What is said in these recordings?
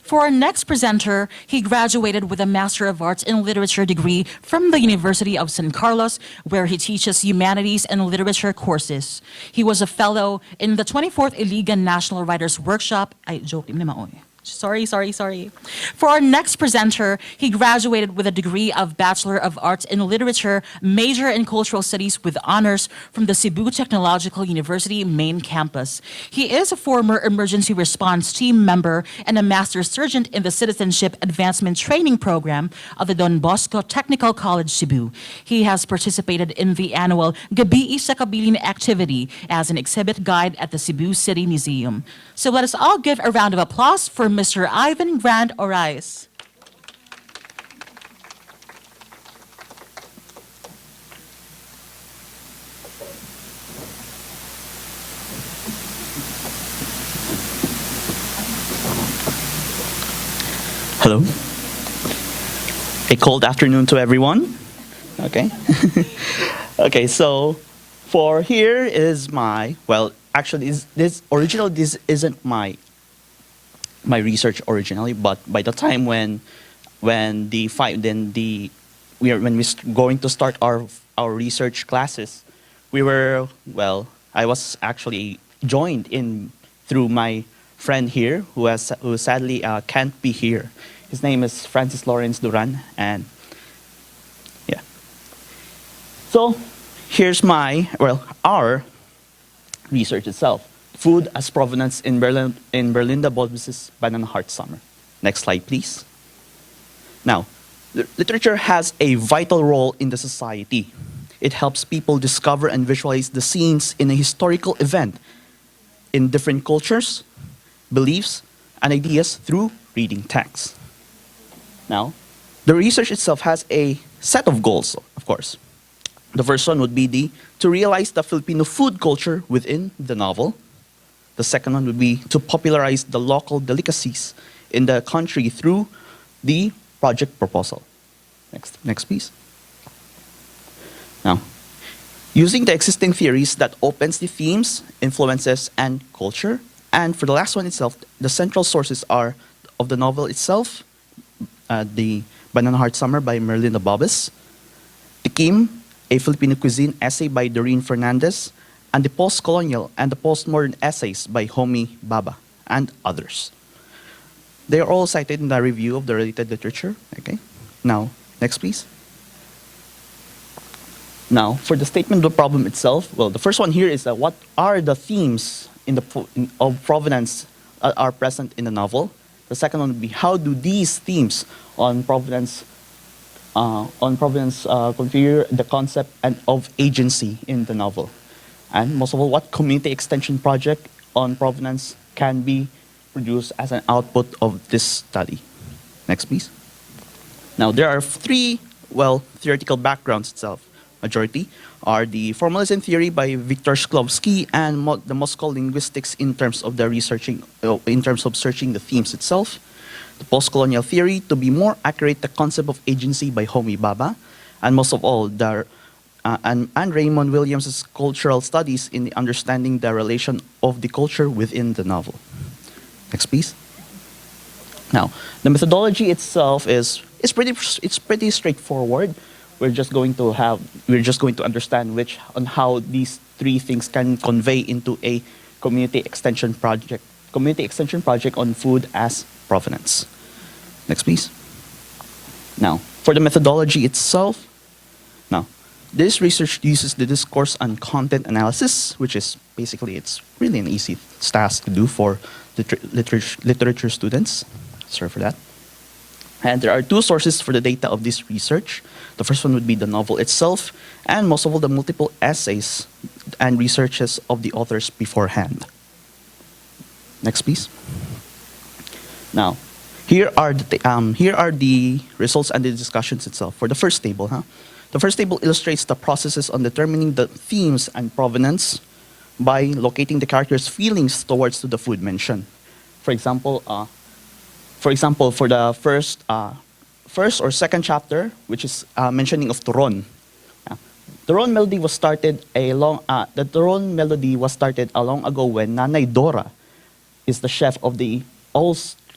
For our next presenter, he graduated with a Master of Arts in Literature degree from the University of San Carlos, where he teaches humanities and literature courses. He was a fellow in the 24th Iligan National Writers Workshop. Ay, joke, hindi naman, oy. Sorry. For our next presenter, he graduated with a degree of Bachelor of Arts in Literature, major in Cultural Studies with honors from the Cebu Technological University main campus. He is a former emergency response team member and a master sergeant in the Citizenship Advancement Training Program of the Don Bosco Technical College, Cebu. He has participated in the annual Gabi sa Kabilin activity as an exhibit guide at the Cebu City Museum. So let us all give a round of applause for Mr. Ivan Grand Orais. Hello. A cold afternoon to everyone. Okay. Okay, so for here is my, well, actually this isn't my research originally, but by the time when we're going to start our research classes, I was actually joined in through my friend here who sadly can't be here. His name is Francis Lawrence Duran, and yeah. So here's our research itself. Food as provenance in Merlinda Bobis' Banana Heart Summer. Next slide, please. Now, literature has a vital role in the society. It helps people discover and visualize the scenes in a historical event in different cultures, beliefs, and ideas through reading texts. Now, the research itself has a set of goals, of course. The first one would be to realize the Filipino food culture within the novel. The second one would be to popularize the local delicacies in the country through the project proposal. Next please. Now, using the existing theories that opens the themes, influences, and culture. And for the last one itself, the central sources are of the novel itself, the Banana Heart Summer by Merlinda Bobis, Tikim, a Filipino cuisine essay by Doreen Fernandez, and the post-colonial and the postmodern essays by Homi Baba and others. They are all cited in the review of the related literature. Okay. Now, next please. Now, for the statement of the problem itself, well, the first one here is what are the themes of provenance that are present in the novel? The second one would be how do these themes on provenance configure the concept of agency in the novel? And most of all, what community extension project on provenance can be produced as an output of this study? Next, please. Now, there are three, theoretical backgrounds itself. Majority are the formalism theory by Viktor Shklovsky and the Moscow linguistics in terms of searching the themes itself. The post-colonial theory, to be more accurate, the concept of agency by Homi Baba, and most of all, and Raymond Williams' cultural studies in the understanding the relation of the culture within the novel. Next, please. Now, the methodology itself is pretty straightforward. We're just going to understand how these three things can convey into a community extension project on food as provenance. Next, please. Now, for the methodology itself, this research uses the discourse and content analysis, which is basically, it's really an easy task to do for literature students. Sorry for that. And there are two sources for the data of this research. The first one would be the novel itself, and most of all, the multiple essays and researches of the authors beforehand. Next, please. Now, here are the results and the discussions itself. For the first table, the first table illustrates the processes on determining the themes and provenance by locating the characters' feelings towards the food mentioned. For example, for the first or second chapter, which is mentioning of Turon. The Turon melody was started long ago when Nanay Dora is the chef of the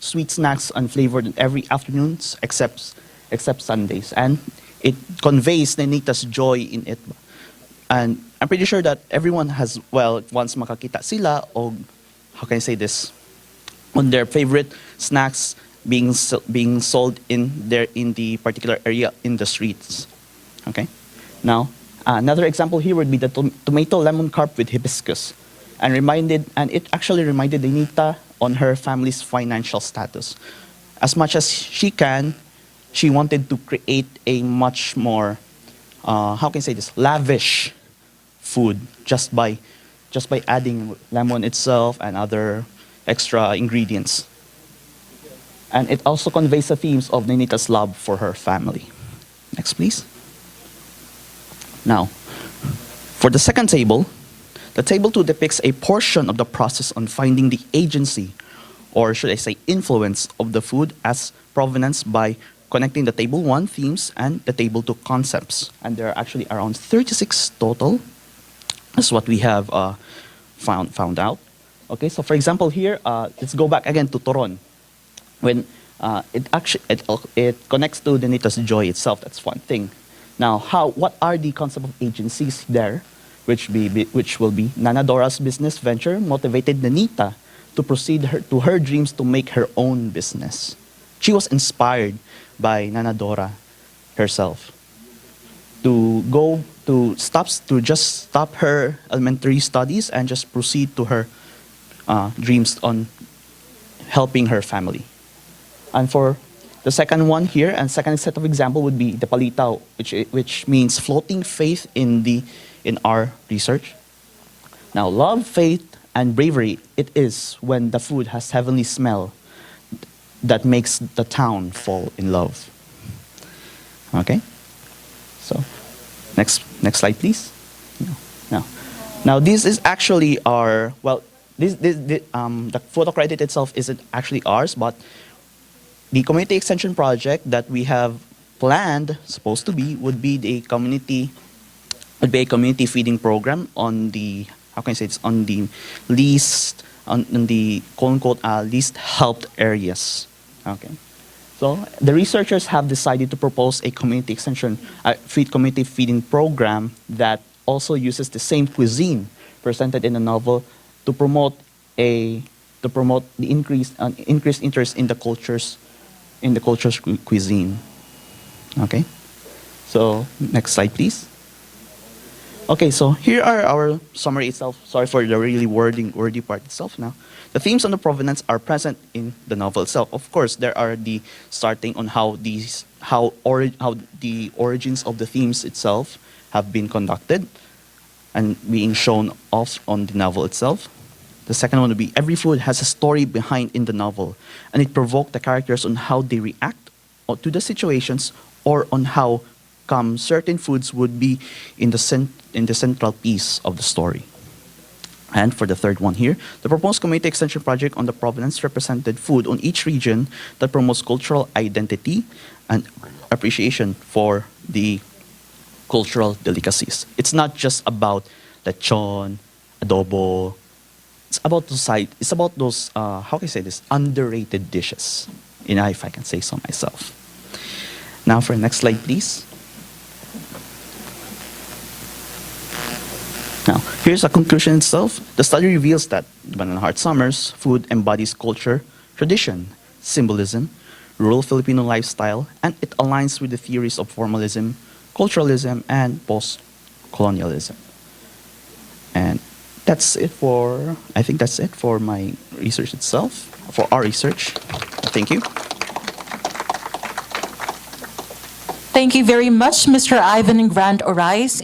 sweet snacks unflavored every afternoons except Sundays. And it conveys Nenita's joy in it. And I'm pretty sure that everyone has, well, once makakita sila o, how can I say this, on their favorite snacks being sold in the particular area in the streets. Okay? Now, another example here would be the tomato lemon carp with hibiscus. And it actually reminded Nenita on her family's financial status. As much as she can, she wanted to create a much more, how can I say this, lavish food just by adding lemon itself and other extra ingredients. And it also conveys the themes of Nenita's love for her family. Next, please. Now, for the second table, the table 2 depicts a portion of the process on finding the agency, or should I say influence, of the food as provenance by connecting the table 1 themes and the table 2 concepts. And there are actually around 36 total. That's what we have found out. Okay, so for example here, let's go back again to Toron. When it connects to Nenita's joy itself, that's one thing. Now, what are the concept of agencies there, which will be Nana Dora's business venture motivated Nenita to proceed to her dreams to make her own business. She was inspired by Nana Dora herself to just stop her elementary studies and just proceed to her dreams on helping her family. And for the second one here, and second set of example would be the palitaw, which means floating faith in our research. Now, love, faith, and bravery, it is when the food has heavenly smell that makes the town fall in love. Okay? So, next slide, please. Now this is actually our, well, the photo credit itself isn't actually ours, but the community extension project that we have planned, supposed to be, would be a community feeding program on the, how can I say it's, on the least, on the quote-unquote least helped areas. Okay. So the researchers have decided to propose a community extension, community feeding program that also uses the same cuisine presented in the novel to promote the increased interest in the culture's cuisine. Okay. So next slide, please. Okay, so here are our summary itself. Sorry for the really wordy part itself now. The themes on the provenance are present in the novel itself. Of course, there are the starting on how the origins of the themes itself have been conducted and being shown off on the novel itself. The second one would be every food has a story behind in the novel, and it provoked the characters on how they react to the situations or on how come certain foods would be in the central piece of the story. And for the third one here, the proposed community extension project on the provenance represented food on each region that promotes cultural identity and appreciation for the cultural delicacies. It's not just about lechon, adobo. It's about those how can I say this, underrated dishes, if I can say so myself. Now for the next slide, please. Now, here's a conclusion itself. The study reveals that Banana Heart Summers food embodies culture, tradition, symbolism, rural Filipino lifestyle, and it aligns with the theories of formalism, culturalism, and post-colonialism. And I think that's it for my research itself, for our research. Thank you. Thank you very much, Mr. Ivan Grand Orais.